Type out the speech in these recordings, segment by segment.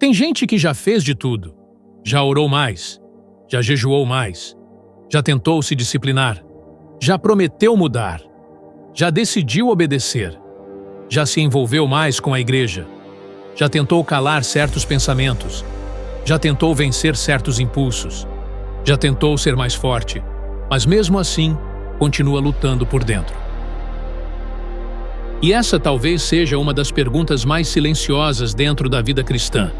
Tem gente que já fez de tudo, já orou mais, já jejuou mais, já tentou se disciplinar, já prometeu mudar, já decidiu obedecer, já se envolveu mais com a igreja, já tentou calar certos pensamentos, já tentou vencer certos impulsos, já tentou ser mais forte, mas mesmo assim continua lutando por dentro. E essa talvez seja uma das perguntas mais silenciosas dentro da vida cristã.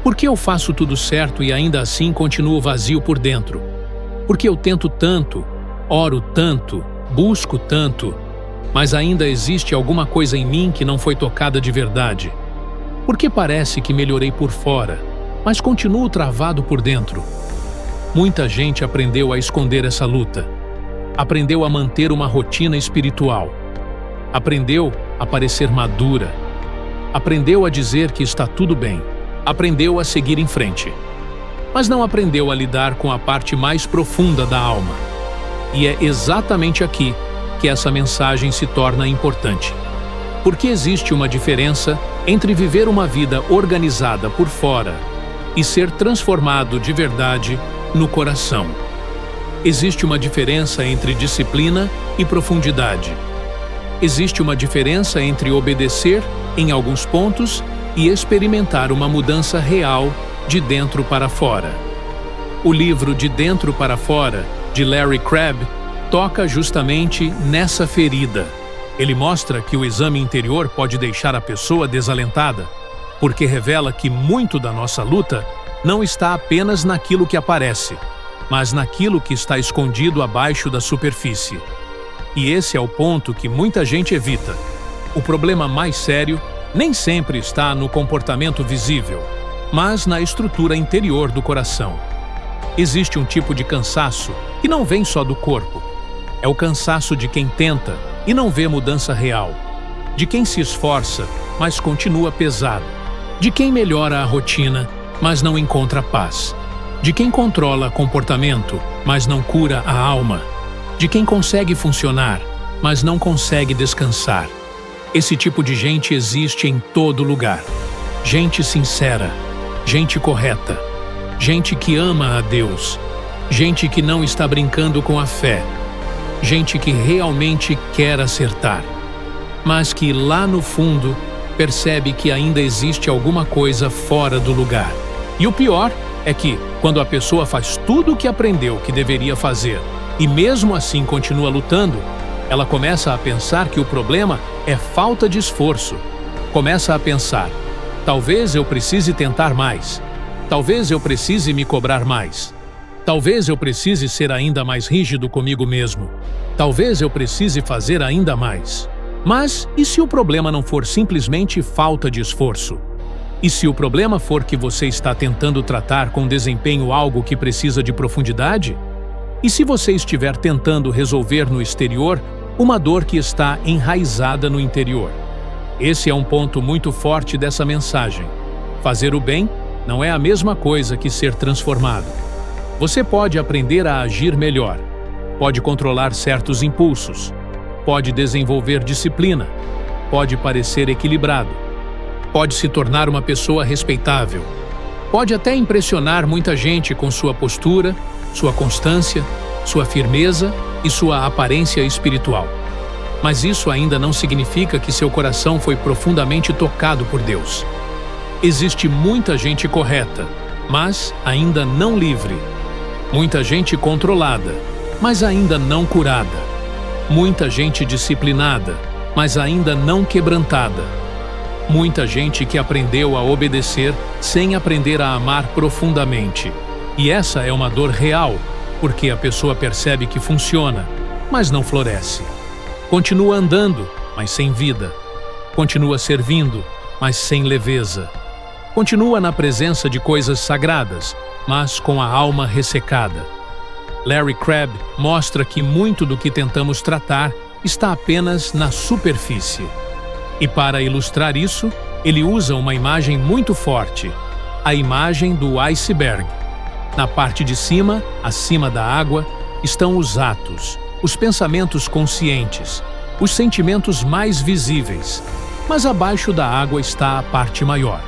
Por que eu faço tudo certo e ainda assim continuo vazio por dentro? Por que eu tento tanto, oro tanto, busco tanto, mas ainda existe alguma coisa em mim que não foi tocada de verdade? Por que parece que melhorei por fora, mas continuo travado por dentro? Muita gente aprendeu a esconder essa luta. Aprendeu a manter uma rotina espiritual. Aprendeu a parecer madura. Aprendeu a dizer que está tudo bem. Aprendeu a seguir em frente. Mas não aprendeu a lidar com a parte mais profunda da alma. E é exatamente aqui que essa mensagem se torna importante. Porque existe uma diferença entre viver uma vida organizada por fora e ser transformado de verdade no coração. Existe uma diferença entre disciplina e profundidade. Existe uma diferença entre obedecer em alguns pontos e experimentar uma mudança real de dentro para fora. O livro De Dentro para Fora, de Larry Crabb, toca justamente nessa ferida. Ele mostra que o exame interior pode deixar a pessoa desalentada, porque revela que muito da nossa luta não está apenas naquilo que aparece, mas naquilo que está escondido abaixo da superfície. E esse é o ponto que muita gente evita. O problema mais sério nem sempre está no comportamento visível, mas na estrutura interior do coração. Existe um tipo de cansaço que não vem só do corpo. É o cansaço de quem tenta e não vê mudança real, de quem se esforça, mas continua pesado, de quem melhora a rotina, mas não encontra paz, de quem controla comportamento, mas não cura a alma, de quem consegue funcionar, mas não consegue descansar. Esse tipo de gente existe em todo lugar. Gente sincera, gente correta, gente que ama a Deus, gente que não está brincando com a fé, gente que realmente quer acertar, mas que lá no fundo percebe que ainda existe alguma coisa fora do lugar. E o pior é que, quando a pessoa faz tudo o que aprendeu que deveria fazer e mesmo assim continua lutando, ela começa a pensar que o problema é falta de esforço. Começa a pensar, talvez eu precise tentar mais, talvez eu precise me cobrar mais, talvez eu precise ser ainda mais rígido comigo mesmo, talvez eu precise fazer ainda mais. Mas e se o problema não for simplesmente falta de esforço? E se o problema for que você está tentando tratar com desempenho algo que precisa de profundidade? E se você estiver tentando resolver no exterior uma dor que está enraizada no interior? Esse é um ponto muito forte dessa mensagem. Fazer o bem não é a mesma coisa que ser transformado. Você pode aprender a agir melhor, pode controlar certos impulsos, pode desenvolver disciplina, pode parecer equilibrado, pode se tornar uma pessoa respeitável, pode até impressionar muita gente com sua postura, sua constância, sua firmeza e sua aparência espiritual. Mas isso ainda não significa que seu coração foi profundamente tocado por Deus. Existe muita gente correta, mas ainda não livre. Muita gente controlada, mas ainda não curada. Muita gente disciplinada, mas ainda não quebrantada. Muita gente que aprendeu a obedecer sem aprender a amar profundamente. E essa é uma dor real, porque a pessoa percebe que funciona, mas não floresce. Continua andando, mas sem vida. Continua servindo, mas sem leveza. Continua na presença de coisas sagradas, mas com a alma ressecada. Larry Crabb mostra que muito do que tentamos tratar está apenas na superfície. E para ilustrar isso, ele usa uma imagem muito forte, a imagem do iceberg. Na parte de cima, acima da água, estão os atos, os pensamentos conscientes, os sentimentos mais visíveis, mas abaixo da água está a parte maior,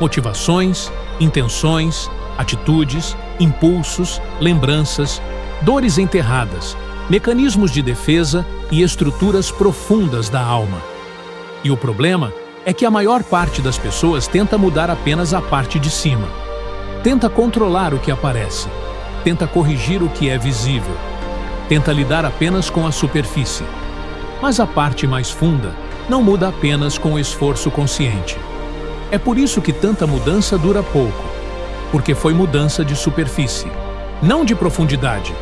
motivações, intenções, atitudes, impulsos, lembranças, dores enterradas, mecanismos de defesa e estruturas profundas da alma. E o problema é que a maior parte das pessoas tenta mudar apenas a parte de cima. Tenta controlar o que aparece, tenta corrigir o que é visível, tenta lidar apenas com a superfície. Mas a parte mais funda não muda apenas com o esforço consciente. É por isso que tanta mudança dura pouco, porque foi mudança de superfície, não de profundidade.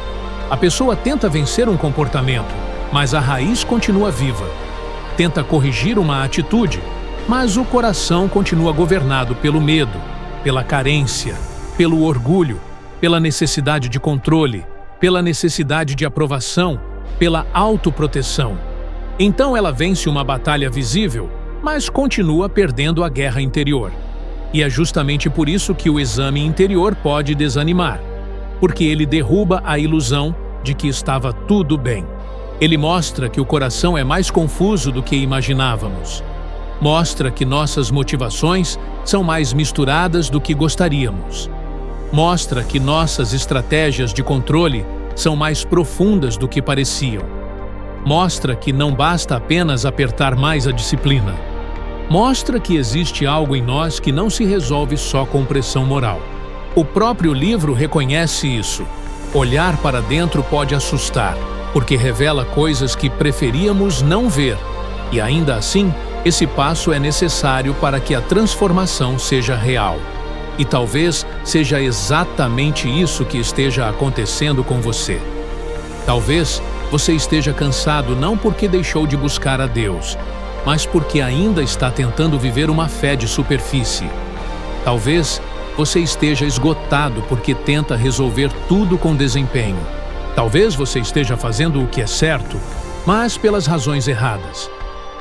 A pessoa tenta vencer um comportamento, mas a raiz continua viva. Tenta corrigir uma atitude, mas o coração continua governado pelo medo, pela carência, pelo orgulho, pela necessidade de controle, pela necessidade de aprovação, pela autoproteção. Então ela vence uma batalha visível, mas continua perdendo a guerra interior. E é justamente por isso que o exame interior pode desanimar, porque ele derruba a ilusão de que estava tudo bem. Ele mostra que o coração é mais confuso do que imaginávamos. Mostra que nossas motivações são mais misturadas do que gostaríamos. Mostra que nossas estratégias de controle são mais profundas do que pareciam. Mostra que não basta apenas apertar mais a disciplina. Mostra que existe algo em nós que não se resolve só com pressão moral. O próprio livro reconhece isso. Olhar para dentro pode assustar, porque revela coisas que preferíamos não ver. E ainda assim, esse passo é necessário para que a transformação seja real. E talvez seja exatamente isso que esteja acontecendo com você. Talvez você esteja cansado não porque deixou de buscar a Deus, mas porque ainda está tentando viver uma fé de superfície. Talvez você esteja esgotado porque tenta resolver tudo com desempenho. Talvez você esteja fazendo o que é certo, mas pelas razões erradas.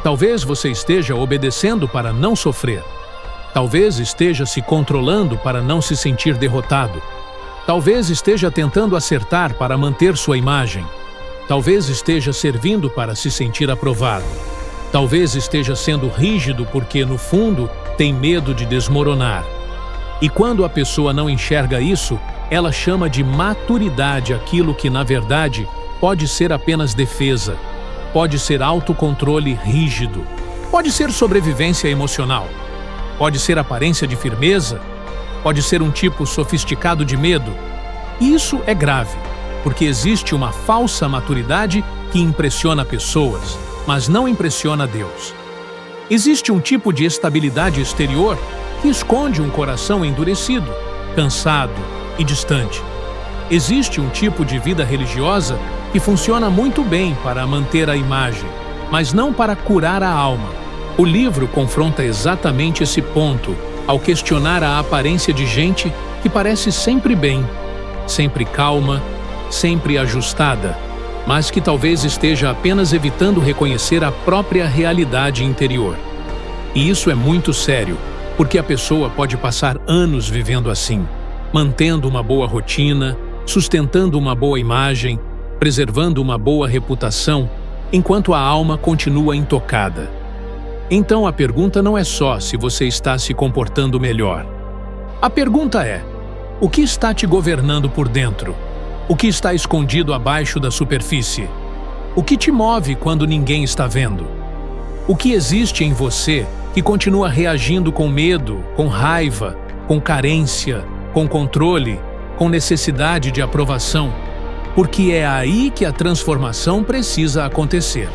Talvez você esteja obedecendo para não sofrer. Talvez esteja se controlando para não se sentir derrotado. Talvez esteja tentando acertar para manter sua imagem. Talvez esteja servindo para se sentir aprovado. Talvez esteja sendo rígido porque, no fundo, tem medo de desmoronar. E quando a pessoa não enxerga isso, ela chama de maturidade aquilo que, na verdade, pode ser apenas defesa. Pode ser autocontrole rígido. Pode ser sobrevivência emocional. Pode ser aparência de firmeza. Pode ser um tipo sofisticado de medo. E isso é grave, porque existe uma falsa maturidade que impressiona pessoas, mas não impressiona Deus. Existe um tipo de estabilidade exterior que esconde um coração endurecido, cansado e distante. Existe um tipo de vida religiosa que funciona muito bem para manter a imagem, mas não para curar a alma. O livro confronta exatamente esse ponto ao questionar a aparência de gente que parece sempre bem, sempre calma, sempre ajustada, mas que talvez esteja apenas evitando reconhecer a própria realidade interior. E isso é muito sério, porque a pessoa pode passar anos vivendo assim, mantendo uma boa rotina, sustentando uma boa imagem, preservando uma boa reputação, enquanto a alma continua intocada. Então a pergunta não é só se você está se comportando melhor. A pergunta é: o que está te governando por dentro? O que está escondido abaixo da superfície? O que te move quando ninguém está vendo? O que existe em você que continua reagindo com medo, com raiva, com carência, com controle, com necessidade de aprovação? Porque é aí que a transformação precisa acontecer.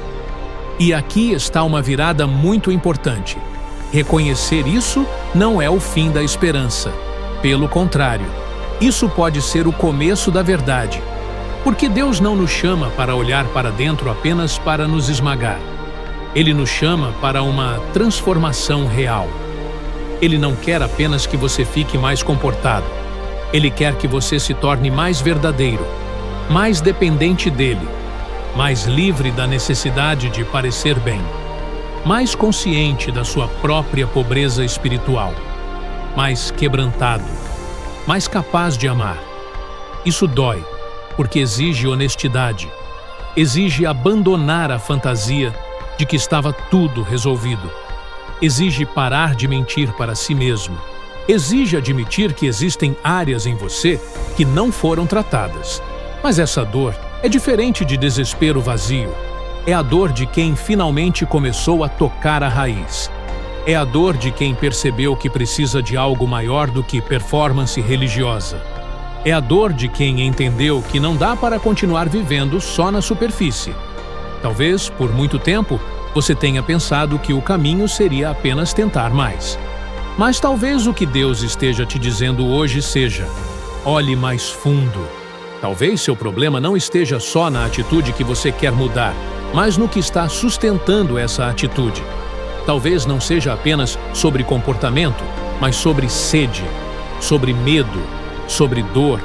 E aqui está uma virada muito importante. Reconhecer isso não é o fim da esperança. Pelo contrário, isso pode ser o começo da verdade. Porque Deus não nos chama para olhar para dentro apenas para nos esmagar. Ele nos chama para uma transformação real. Ele não quer apenas que você fique mais comportado. Ele quer que você se torne mais verdadeiro, mais dependente dele, mais livre da necessidade de parecer bem, mais consciente da sua própria pobreza espiritual, mais quebrantado, mais capaz de amar. Isso dói, porque exige honestidade, exige abandonar a fantasia de que estava tudo resolvido, exige parar de mentir para si mesmo, Exige admitir que existem áreas em você que não foram tratadas. Mas essa dor é diferente de desespero vazio. É a dor de quem finalmente começou a tocar a raiz. É a dor de quem percebeu que precisa de algo maior do que performance religiosa. É a dor de quem entendeu que não dá para continuar vivendo só na superfície. Talvez, por muito tempo, você tenha pensado que o caminho seria apenas tentar mais. Mas talvez o que Deus esteja te dizendo hoje seja: olhe mais fundo. Talvez seu problema não esteja só na atitude que você quer mudar, mas no que está sustentando essa atitude. Talvez não seja apenas sobre comportamento, mas sobre sede, sobre medo, sobre dor,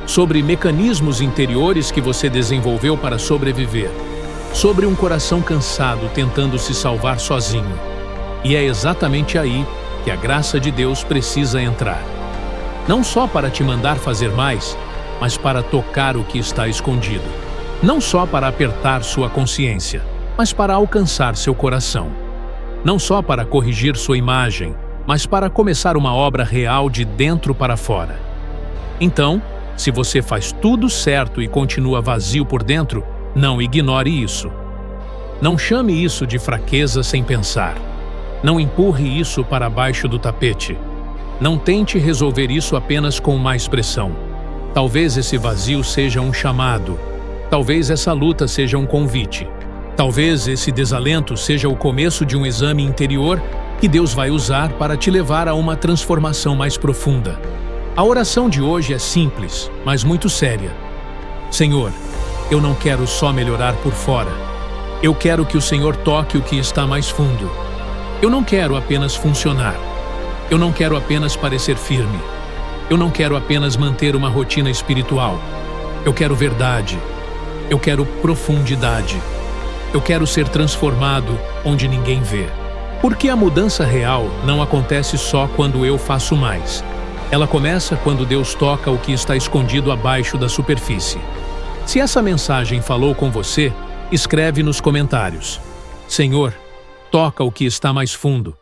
sobre mecanismos interiores que você desenvolveu para sobreviver, sobre um coração cansado tentando se salvar sozinho. E é exatamente aí que a graça de Deus precisa entrar. Não só para te mandar fazer mais, mas para tocar o que está escondido. Não só para apertar sua consciência, mas para alcançar seu coração. Não só para corrigir sua imagem, mas para começar uma obra real de dentro para fora. Então, se você faz tudo certo e continua vazio por dentro, não ignore isso. Não chame isso de fraqueza sem pensar. Não empurre isso para baixo do tapete. Não tente resolver isso apenas com mais pressão. Talvez esse vazio seja um chamado. Talvez essa luta seja um convite. Talvez esse desalento seja o começo de um exame interior que Deus vai usar para te levar a uma transformação mais profunda. A oração de hoje é simples, mas muito séria. Senhor, eu não quero só melhorar por fora. Eu quero que o Senhor toque o que está mais fundo. Eu não quero apenas funcionar. Eu não quero apenas parecer firme. Eu não quero apenas manter uma rotina espiritual. Eu quero verdade. Eu quero profundidade. Eu quero ser transformado onde ninguém vê. Porque a mudança real não acontece só quando eu faço mais. Ela começa quando Deus toca o que está escondido abaixo da superfície. Se essa mensagem falou com você, escreve nos comentários: Senhor, toca o que está mais fundo.